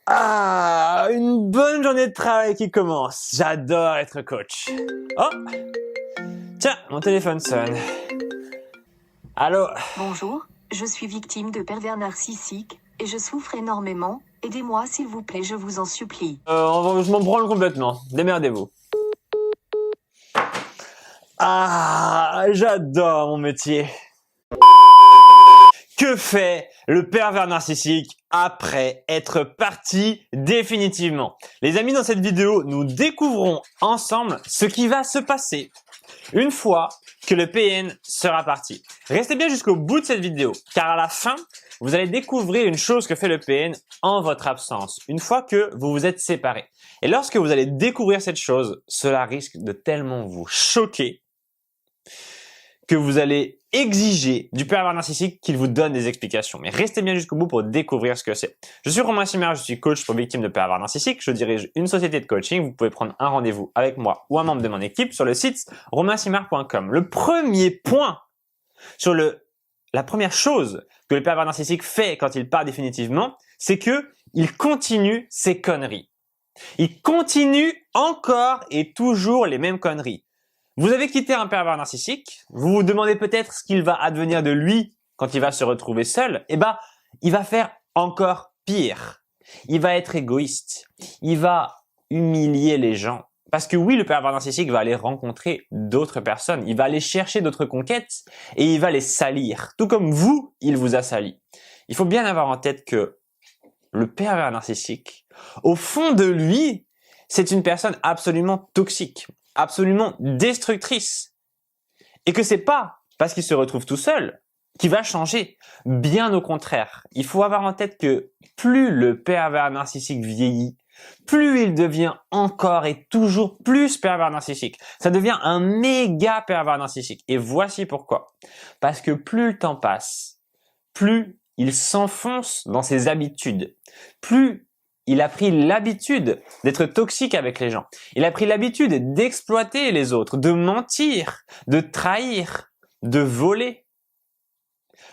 Ah, une bonne journée de travail qui commence. J'adore être coach. Oh, tiens, mon téléphone sonne. Allô? Bonjour, je suis victime de pervers narcissiques et je souffre énormément. Aidez-moi s'il vous plaît, je vous en supplie. Je m'en branle complètement. Démerdez-vous. Ah, j'adore mon métier. Que fait le pervers narcissique après être parti définitivement? Les amis, dans cette vidéo, nous découvrons ensemble ce qui va se passer une fois que le PN sera parti. Restez bien jusqu'au bout de cette vidéo, car à la fin, vous allez découvrir une chose que fait le PN en votre absence, une fois que vous vous êtes séparés. Et lorsque vous allez découvrir cette chose, cela risque de tellement vous choquer que vous allez exiger du pervers narcissique qu'il vous donne des explications. Mais restez bien jusqu'au bout pour découvrir ce que c'est. Je suis Romain Simard, je suis coach pour victimes de pervers narcissiques. Je dirige une société de coaching. Vous pouvez prendre un rendez-vous avec moi ou un membre de mon équipe sur le site romainsimard.com. Le premier point sur la première chose que le pervers narcissique fait quand il part définitivement, c'est que il continue ses conneries. Il continue encore et toujours les mêmes conneries. Vous avez quitté un pervers narcissique, vous vous demandez peut-être ce qu'il va advenir de lui quand il va se retrouver seul. Eh ben, il va faire encore pire. Il va être égoïste. Il va humilier les gens. Parce que oui, le pervers narcissique va aller rencontrer d'autres personnes. Il va aller chercher d'autres conquêtes et il va les salir. Tout comme vous, il vous a sali. Il faut bien avoir en tête que le pervers narcissique, au fond de lui, c'est une personne absolument toxique, absolument destructrice. Et que c'est pas parce qu'il se retrouve tout seul qu'il va changer. Bien au contraire. Il faut avoir en tête que plus le pervers narcissique vieillit, plus il devient encore et toujours plus pervers narcissique. Ça devient un méga pervers narcissique. Et voici pourquoi. Parce que plus le temps passe, plus il s'enfonce dans ses habitudes. Plus il a pris l'habitude d'être toxique avec les gens. Il a pris l'habitude d'exploiter les autres, de mentir, de trahir, de voler.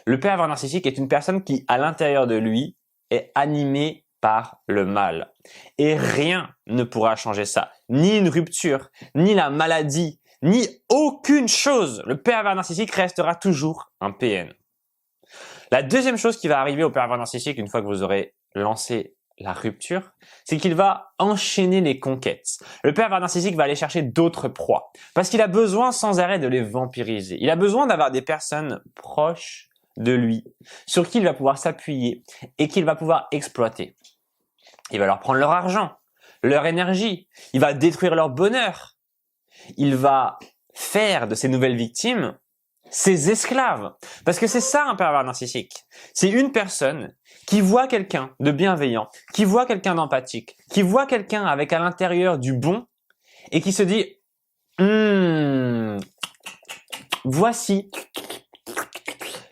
Le pervers narcissique est une personne qui, à l'intérieur de lui, est animée par le mal. Et rien ne pourra changer ça. Ni une rupture, ni la maladie, ni aucune chose. Le pervers narcissique restera toujours un PN. La deuxième chose qui va arriver au pervers narcissique une fois que vous aurez lancé la rupture, c'est qu'il va enchaîner les conquêtes. Le pervers narcissique va aller chercher d'autres proies parce qu'il a besoin sans arrêt de les vampiriser. Il a besoin d'avoir des personnes proches de lui, sur qui il va pouvoir s'appuyer et qu'il va pouvoir exploiter. Il va leur prendre leur argent, leur énergie, il va détruire leur bonheur. Il va faire de ces nouvelles victimes ses esclaves. Parce que c'est ça un pervers narcissique. C'est une personne qui voit quelqu'un de bienveillant, qui voit quelqu'un d'empathique, qui voit quelqu'un avec à l'intérieur du bon et qui se dit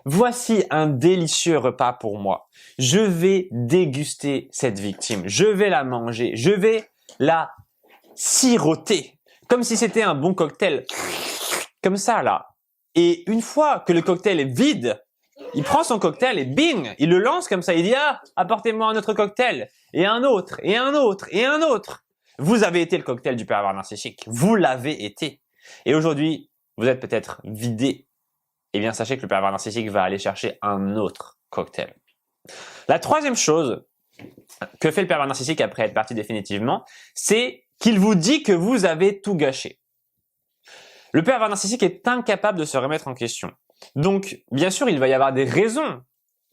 voici un délicieux repas pour moi. Je vais déguster cette victime. Je vais la manger. Je vais la siroter. Comme si c'était un bon cocktail. Comme ça, là. Et une fois que le cocktail est vide, il prend son cocktail et bing, il le lance comme ça. Il dit « Ah, apportez-moi un autre cocktail. » Et un autre, et un autre, et un autre. Vous avez été le cocktail du pervers narcissique. Vous l'avez été. Et aujourd'hui, vous êtes peut-être vidé. Eh bien, sachez que le pervers narcissique va aller chercher un autre cocktail. La troisième chose que fait le pervers narcissique après être parti définitivement, c'est qu'il vous dit que vous avez tout gâché. Le pervers narcissique est incapable de se remettre en question. Donc, bien sûr, il va y avoir des raisons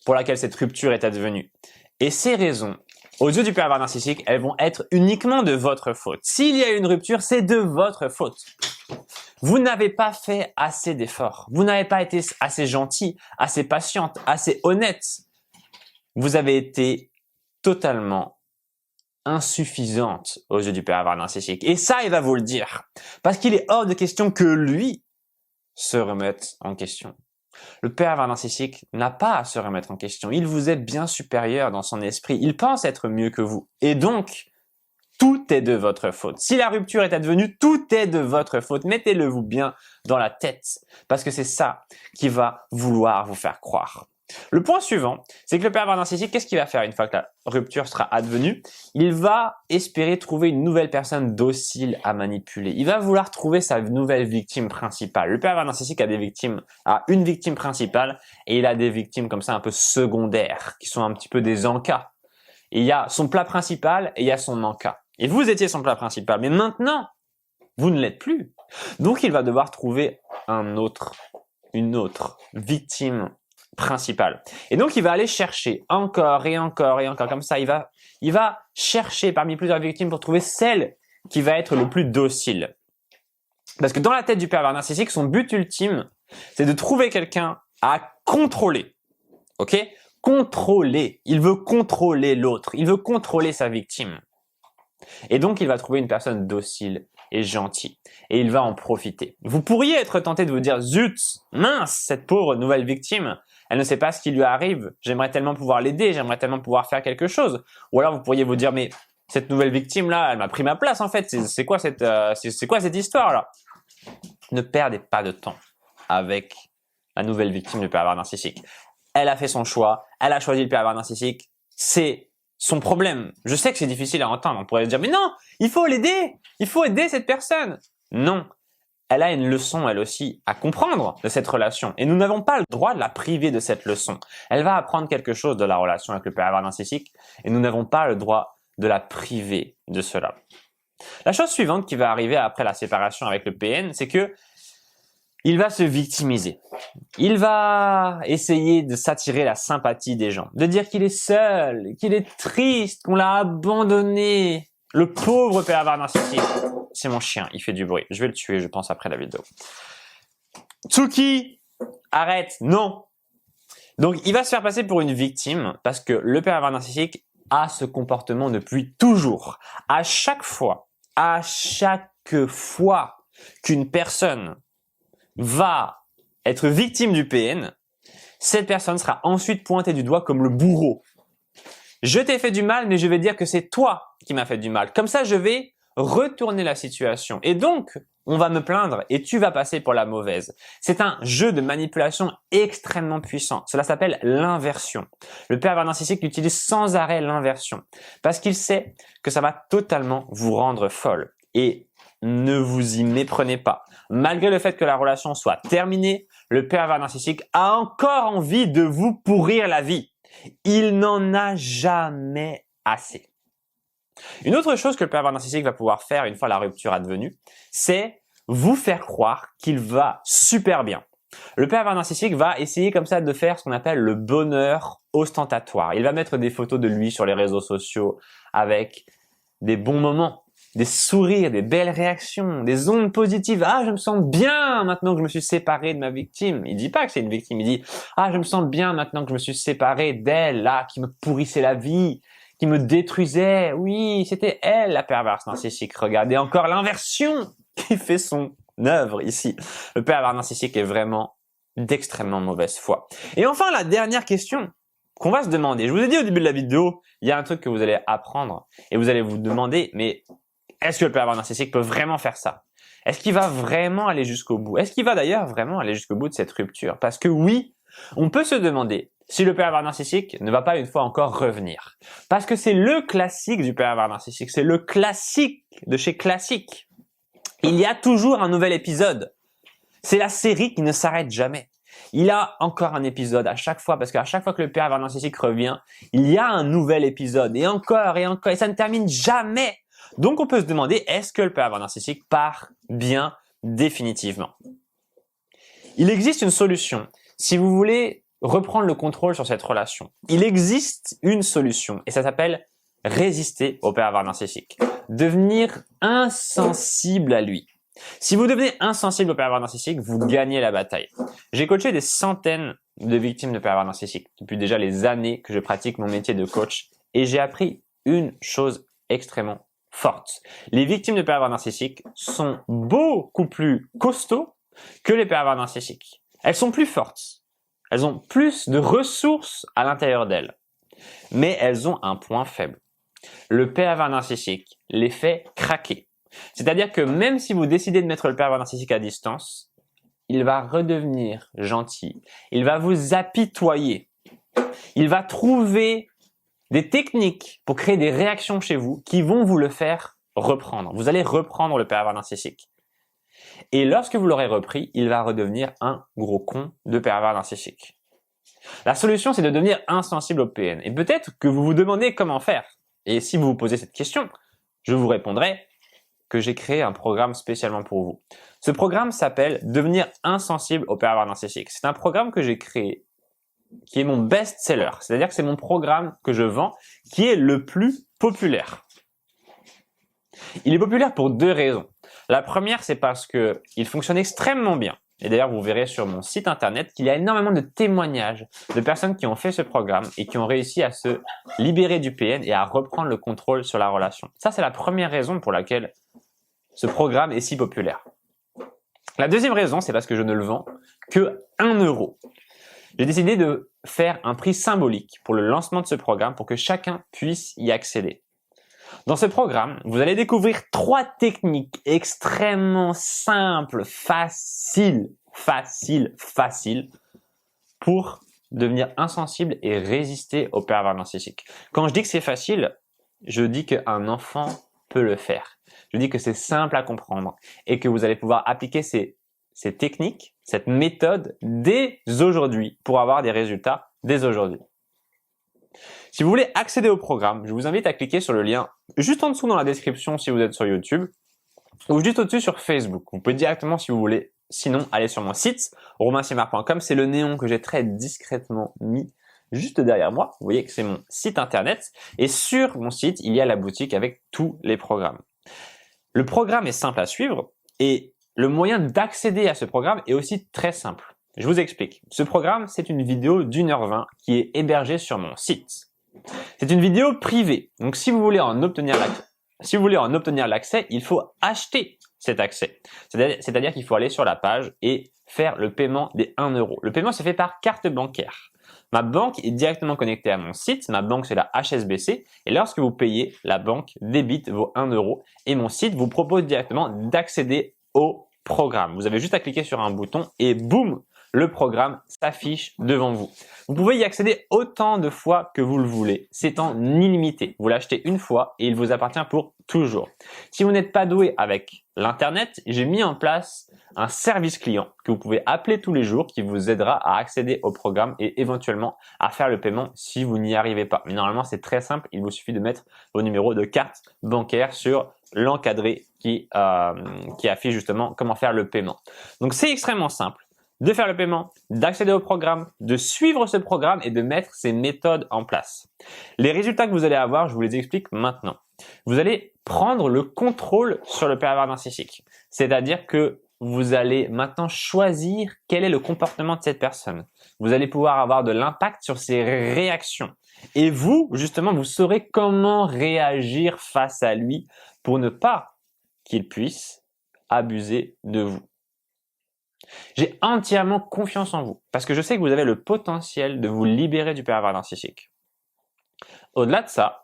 pour lesquelles cette rupture est advenue. Et ces raisons, aux yeux du pervers narcissique, elles vont être uniquement de votre faute. S'il y a une rupture, c'est de votre faute. Vous n'avez pas fait assez d'efforts. Vous n'avez pas été assez gentil, assez patiente, assez honnête. Vous avez été totalement insuffisante aux yeux du pervers narcissique. Et ça, il va vous le dire. Parce qu'il est hors de question que lui se remette en question. Le pervers narcissique n'a pas à se remettre en question. Il vous est bien supérieur dans son esprit. Il pense être mieux que vous. Et donc, tout est de votre faute. Si la rupture est advenue, tout est de votre faute. Mettez-le vous bien dans la tête. Parce que c'est ça qui va vouloir vous faire croire. Le point suivant, c'est que le pervers narcissique, qu'est-ce qu'il va faire une fois que la rupture sera advenue? Il va espérer trouver une nouvelle personne docile à manipuler. Il va vouloir trouver sa nouvelle victime principale. Le pervers narcissique a une victime principale et il a des victimes comme ça un peu secondaires, qui sont un petit peu des encas. Et il y a son plat principal et il y a son encas. Et vous étiez son plat principal, mais maintenant, vous ne l'êtes plus. Donc il va devoir trouver une autre victime principal. Et donc, il va aller chercher encore et encore et encore comme ça. Il va chercher parmi plusieurs victimes pour trouver celle qui va être le plus docile. Parce que dans la tête du pervers narcissique, son but ultime, c'est de trouver quelqu'un à contrôler. Ok? Contrôler. Il veut contrôler l'autre. Il veut contrôler sa victime. Et donc, il va trouver une personne docile et gentille. Et il va en profiter. Vous pourriez être tenté de vous dire, zut, mince, cette pauvre nouvelle victime, elle ne sait pas ce qui lui arrive. J'aimerais tellement pouvoir l'aider, j'aimerais tellement pouvoir faire quelque chose. Ou alors, vous pourriez vous dire, mais cette nouvelle victime-là, elle m'a pris ma place en fait. C'est quoi cette histoire-là? Ne perdez pas de temps avec la nouvelle victime du pervers narcissique. Elle a fait son choix, elle a choisi le pervers narcissique. C'est son problème. Je sais que c'est difficile à entendre. On pourrait se dire, mais non, il faut l'aider. Il faut aider cette personne. Non. Elle a une leçon, elle aussi, à comprendre de cette relation. Et nous n'avons pas le droit de la priver de cette leçon. Elle va apprendre quelque chose de la relation avec le pervers narcissique et nous n'avons pas le droit de la priver de cela. La chose suivante qui va arriver après la séparation avec le PN, c'est que il va se victimiser. Il va essayer de s'attirer la sympathie des gens, de dire qu'il est seul, qu'il est triste, qu'on l'a abandonné. Le pauvre pervers narcissique. C'est mon chien, il fait du bruit. Je vais le tuer, je pense, après la vidéo. Tsuki, arrête, non. Donc, il va se faire passer pour une victime parce que le pervers narcissique a ce comportement depuis toujours. À chaque fois qu'une personne va être victime du PN, cette personne sera ensuite pointée du doigt comme le bourreau. Je t'ai fait du mal, mais je vais dire que c'est toi qui m'as fait du mal. Comme ça, je vais retourner la situation. Et donc, on va me plaindre et tu vas passer pour la mauvaise. C'est un jeu de manipulation extrêmement puissant. Cela s'appelle l'inversion. Le pervers narcissique utilise sans arrêt l'inversion parce qu'il sait que ça va totalement vous rendre folle. Et ne vous y méprenez pas. Malgré le fait que la relation soit terminée, le pervers narcissique a encore envie de vous pourrir la vie. Il n'en a jamais assez. Une autre chose que le pervers narcissique va pouvoir faire une fois la rupture advenue, c'est vous faire croire qu'il va super bien. Le pervers narcissique va essayer comme ça de faire ce qu'on appelle le bonheur ostentatoire. Il va mettre des photos de lui sur les réseaux sociaux avec des bons moments, des sourires, des belles réactions, des ondes positives. Ah, je me sens bien maintenant que je me suis séparé de ma victime. Il dit pas que c'est une victime, il dit ah, je me sens bien maintenant que je me suis séparé d'elle, là, qui me pourrissait la vie, qui me détruisait. Oui, c'était elle, la perverse narcissique. Regardez encore l'inversion qui fait son œuvre ici. Le pervers narcissique est vraiment d'extrêmement mauvaise foi. Et enfin, la dernière question qu'on va se demander. Je vous ai dit au début de la vidéo, il y a un truc que vous allez apprendre et vous allez vous demander, mais est-ce que le pervers narcissique peut vraiment faire ça? Est-ce qu'il va vraiment aller jusqu'au bout? Est-ce qu'il va d'ailleurs vraiment aller jusqu'au bout de cette rupture? Parce que oui, on peut se demander si le pervers narcissique ne va pas une fois encore revenir. Parce que c'est le classique du pervers narcissique, c'est le classique de chez classique. Il y a toujours un nouvel épisode. C'est la série qui ne s'arrête jamais. Il y a encore un épisode à chaque fois, parce qu'à chaque fois que le pervers narcissique revient, il y a un nouvel épisode, et encore, et ça ne termine jamais. Donc on peut se demander, est-ce que le pervers narcissique part bien définitivement? Il existe une solution. Si vous voulez reprendre le contrôle sur cette relation, il existe une solution, et ça s'appelle résister au pervers narcissique. Devenir insensible à lui. Si vous devenez insensible au pervers narcissique, vous gagnez la bataille. J'ai coaché des centaines de victimes de pervers narcissiques depuis déjà les années que je pratique mon métier de coach et j'ai appris une chose extrêmement forte. Les victimes de pervers narcissiques sont beaucoup plus costauds que les pervers narcissiques. Elles sont plus fortes. Elles ont plus de ressources à l'intérieur d'elles. Mais elles ont un point faible. Le pervers narcissique les fait craquer. C'est-à-dire que même si vous décidez de mettre le pervers narcissique à distance, il va redevenir gentil. Il va vous apitoyer. Il va trouver des techniques pour créer des réactions chez vous qui vont vous le faire reprendre. Vous allez reprendre le pervers narcissique. Et lorsque vous l'aurez repris, il va redevenir un gros con de pervers narcissique. La solution, c'est de devenir insensible au PN. Et peut-être que vous vous demandez comment faire. Et si vous vous posez cette question, je vous répondrai que j'ai créé un programme spécialement pour vous. Ce programme s'appelle « Devenir insensible au pervers narcissique ». C'est un programme que j'ai créé qui est mon best-seller. C'est-à-dire que c'est mon programme que je vends qui est le plus populaire. Il est populaire pour deux raisons. La première, c'est parce que il fonctionne extrêmement bien. Et d'ailleurs, vous verrez sur mon site internet qu'il y a énormément de témoignages de personnes qui ont fait ce programme et qui ont réussi à se libérer du PN et à reprendre le contrôle sur la relation. Ça, c'est la première raison pour laquelle ce programme est si populaire. La deuxième raison, c'est parce que je ne le vends que 1 euro. J'ai décidé de faire un prix symbolique pour le lancement de ce programme pour que chacun puisse y accéder. Dans ce programme, vous allez découvrir 3 techniques extrêmement simples, faciles pour devenir insensible et résister au pervers narcissique. Quand je dis que c'est facile, je dis qu'un enfant peut le faire. Je dis que c'est simple à comprendre et que vous allez pouvoir appliquer ces techniques, cette méthode dès aujourd'hui pour avoir des résultats dès aujourd'hui. Si vous voulez accéder au programme, je vous invite à cliquer sur le lien juste en dessous dans la description si vous êtes sur YouTube ou juste au-dessus sur Facebook. Vous pouvez directement, si vous voulez, sinon aller sur mon site romainsimard.com. C'est le néon que j'ai très discrètement mis juste derrière moi. Vous voyez que c'est mon site internet et sur mon site, il y a la boutique avec tous les programmes. Le programme est simple à suivre et le moyen d'accéder à ce programme est aussi très simple. Je vous explique. Ce programme, c'est une vidéo d'1h20 qui est hébergée sur mon site. C'est une vidéo privée. Donc, si vous voulez en obtenir l'accès, il faut acheter cet accès. C'est-à-dire qu'il faut aller sur la page et faire le paiement des 1 euro. Le paiement se fait par carte bancaire. Ma banque est directement connectée à mon site. Ma banque, c'est la HSBC. Et lorsque vous payez, la banque débite vos 1 euro. Et mon site vous propose directement d'accéder au programme. Vous avez juste à cliquer sur un bouton et boum, le programme s'affiche devant vous. Vous pouvez y accéder autant de fois que vous le voulez. C'est en illimité. Vous l'achetez une fois et il vous appartient pour toujours. Si vous n'êtes pas doué avec l'Internet, j'ai mis en place un service client que vous pouvez appeler tous les jours qui vous aidera à accéder au programme et éventuellement à faire le paiement si vous n'y arrivez pas. Mais normalement, c'est très simple. Il vous suffit de mettre vos numéros de carte bancaire sur l'encadré qui affiche justement comment faire le paiement. Donc, c'est extrêmement simple de faire le paiement, d'accéder au programme, de suivre ce programme et de mettre ces méthodes en place. Les résultats que vous allez avoir, je vous les explique maintenant. Vous allez prendre le contrôle sur le pervers narcissique. C'est-à-dire que vous allez maintenant choisir quel est le comportement de cette personne. Vous allez pouvoir avoir de l'impact sur ses réactions. Et vous, justement, vous saurez comment réagir face à lui pour ne pas qu'il puisse abuser de vous. J'ai entièrement confiance en vous parce que je sais que vous avez le potentiel de vous libérer du pervers narcissique. Au-delà de ça,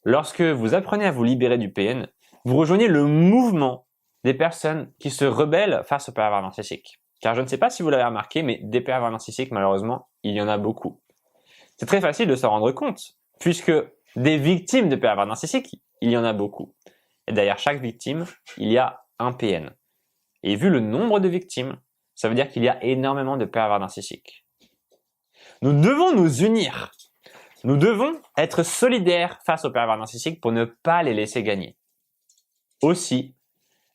lorsque vous apprenez à vous libérer du PN, vous rejoignez le mouvement des personnes qui se rebellent face au pervers narcissique. Car je ne sais pas si vous l'avez remarqué, mais des pervers narcissiques, malheureusement, il y en a beaucoup. C'est très facile de s'en rendre compte puisque des victimes de pervers narcissiques, il y en a beaucoup. Et derrière chaque victime, il y a un PN. Et vu le nombre de victimes, ça veut dire qu'il y a énormément de pervers narcissiques. Nous devons nous unir. Nous devons être solidaires face aux pervers narcissiques pour ne pas les laisser gagner. Aussi,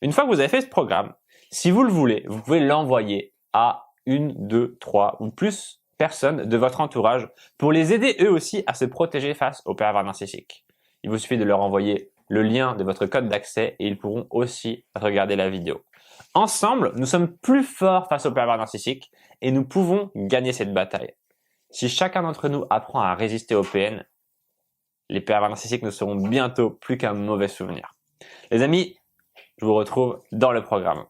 une fois que vous avez fait ce programme, si vous le voulez, vous pouvez l'envoyer à 1, 2, 3 ou plus personnes de votre entourage pour les aider eux aussi à se protéger face aux pervers narcissiques. Il vous suffit de leur envoyer le lien de votre code d'accès et ils pourront aussi regarder la vidéo. Ensemble, nous sommes plus forts face aux pervers narcissiques et nous pouvons gagner cette bataille. Si chacun d'entre nous apprend à résister au PN, les pervers narcissiques ne seront bientôt plus qu'un mauvais souvenir. Les amis, je vous retrouve dans le programme.